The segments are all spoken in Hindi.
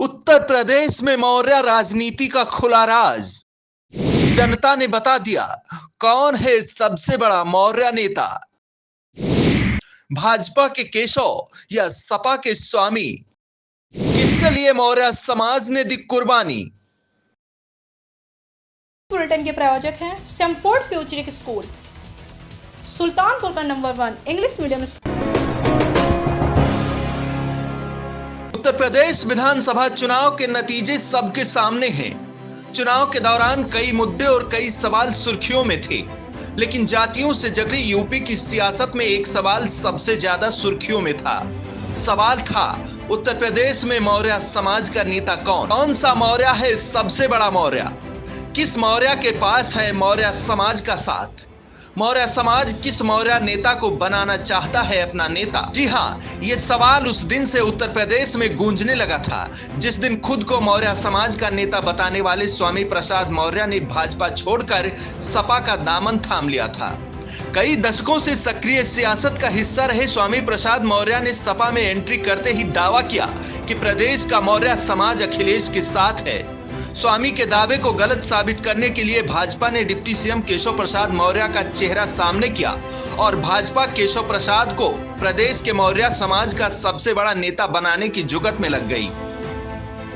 उत्तर प्रदेश में मौर्य राजनीति का खुला राज। जनता ने बता दिया कौन है सबसे बड़ा मौर्य नेता। भाजपा के केशव या सपा के स्वामी, किसके लिए मौर्य समाज ने दी कुर्बानी। बुलेटिन के प्रायोजक हैं सैमफोर्ड फ्यूचरिक स्कूल, सुल्तानपुर का number 1 English medium school. Uttar Pradesh विधानसभा चुनाव के नतीजे सबके सामने हैं। चुनाव के दौरान कई मुद्दे और कई सवाल सुर्खियों में थे, लेकिन जातियों से जकड़ी यूपी की सियासत में एक सवाल सबसे ज्यादा सुर्खियों में था। सवाल था, उत्तर प्रदेश में मौर्य समाज का नेता कौन सा मौर्य है सबसे बड़ा मौर्य। किस मौर्य के पास है मौर्य समाज का साथ। मौर्य समाज किस मौर्य नेता को बनाना चाहता है अपना नेता। जी हाँ, ये सवाल उस दिन से उत्तर प्रदेश में गूंजने लगा था जिस दिन खुद को मौर्य समाज का नेता बताने वाले स्वामी प्रसाद मौर्य ने भाजपा छोड़कर सपा का दामन थाम लिया था। कई दशकों से सक्रिय सियासत का हिस्सा रहे स्वामी प्रसाद मौर्य ने सपा में एंट्री करते ही दावा किया कि प्रदेश का मौर्य समाज अखिलेश के साथ है। स्वामी के दावे को गलत साबित करने के लिए भाजपा ने डिप्टी सीएम केशव प्रसाद मौर्य का चेहरा सामने किया और भाजपा केशव प्रसाद को प्रदेश के मौर्य समाज का सबसे बड़ा नेता बनाने की जुगत में लग गई।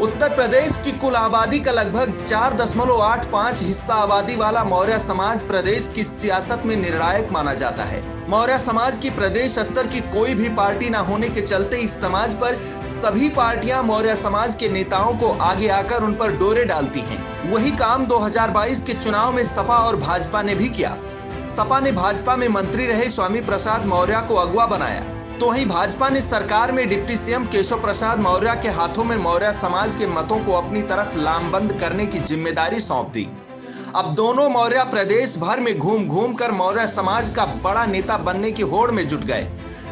उत्तर प्रदेश की कुल आबादी का लगभग 4.85 हिस्सा आबादी वाला मौर्य समाज प्रदेश की सियासत में निर्णायक माना जाता है। मौर्य समाज की प्रदेश स्तर की कोई भी पार्टी न होने के चलते इस समाज पर सभी पार्टियां मौर्य समाज के नेताओं को आगे आकर उन पर डोरे डालती हैं। वही काम 2022 के चुनाव में सपा और भाजपा ने भी किया। सपा ने भाजपा में मंत्री रहे स्वामी प्रसाद मौर्य को अगुवा बनाया, तो वहीं भाजपा ने सरकार में डिप्टी सीएम केशव प्रसाद मौर्य के हाथों में मौर्य समाज के मतों को अपनी तरफ लामबंद करने की जिम्मेदारी सौंप दी। अब दोनों मौर्य प्रदेश भर में घूम घूम कर मौर्य समाज का बड़ा नेता बनने की होड़ में जुट गए।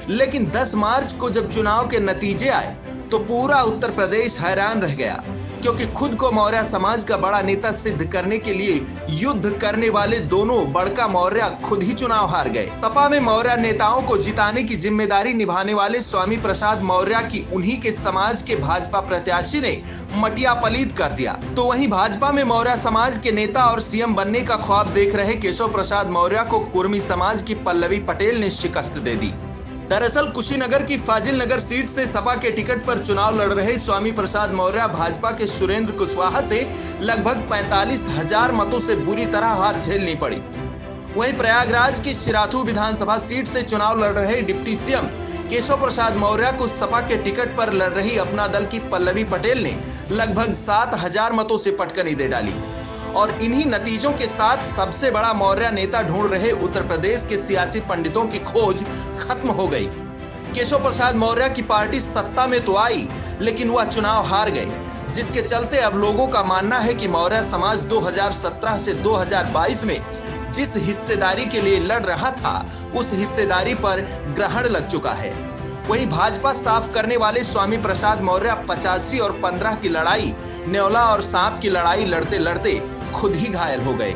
लेकिन 10 मार्च को जब चुनाव के नतीजे आए तो पूरा उत्तर प्रदेश हैरान रह गया, क्योंकि खुद को मौर्य समाज का बड़ा नेता सिद्ध करने के लिए युद्ध करने वाले दोनों बड़का मौर्य खुद ही चुनाव हार गए। सपा में मौर्य नेताओं को जिताने की जिम्मेदारी निभाने वाले स्वामी प्रसाद मौर्य की उन्हीं के समाज के भाजपा प्रत्याशी ने मटिया पलीत कर दिया। तो वहीं भाजपा में मौर्य समाज के नेता और सीएम बनने का ख्वाब देख रहे केशव प्रसाद मौर्य को कुर्मी समाज की पल्लवी पटेल ने शिकस्त दे दी। दरअसल कुशीनगर की फाजिल नगर सीट से सपा के टिकट पर चुनाव लड़ रहे स्वामी प्रसाद मौर्य भाजपा के सुरेंद्र कुशवाहा से लगभग 45,000 मतों से बुरी तरह हार झेलनी पड़ी। वहीं प्रयागराज की शिराथू विधानसभा सीट से चुनाव लड़ रहे डिप्टी सीएम केशव प्रसाद मौर्य को सपा के टिकट पर लड़ रही अपना दल की पल्लवी पटेल ने लगभग 7,000 मतों से पटकनी दे डाली। और इन्हीं नतीजों के साथ सबसे बड़ा मौर्य नेता ढूंढ रहे उत्तर प्रदेश के सियासी पंडितों की खोज खत्म हो गई। केशव प्रसाद मौर्य की पार्टी सत्ता में तो आई, लेकिन वह चुनाव हार गए, जिसके चलते अब लोगों का मानना है कि मौर्य समाज 2017 से 2022 में जिस हिस्सेदारी के लिए लड़ रहा था उस हिस्सेदारी पर ग्रहण लग चुका है। वहीं भाजपा साफ करने वाले स्वामी प्रसाद मौर्य 85 और 15 की लड़ाई, न्योला और सांप की लड़ाई लड़ते लड़ते खुद ही घायल हो गए।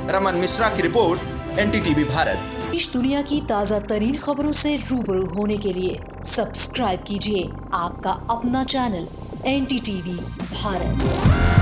रमन मिश्रा की रिपोर्ट, एनडीटीवी भारत। इस दुनिया की ताज़ा तरीन खबरों से रूबरू होने के लिए सब्सक्राइब कीजिए आपका अपना चैनल एनडीटीवी भारत।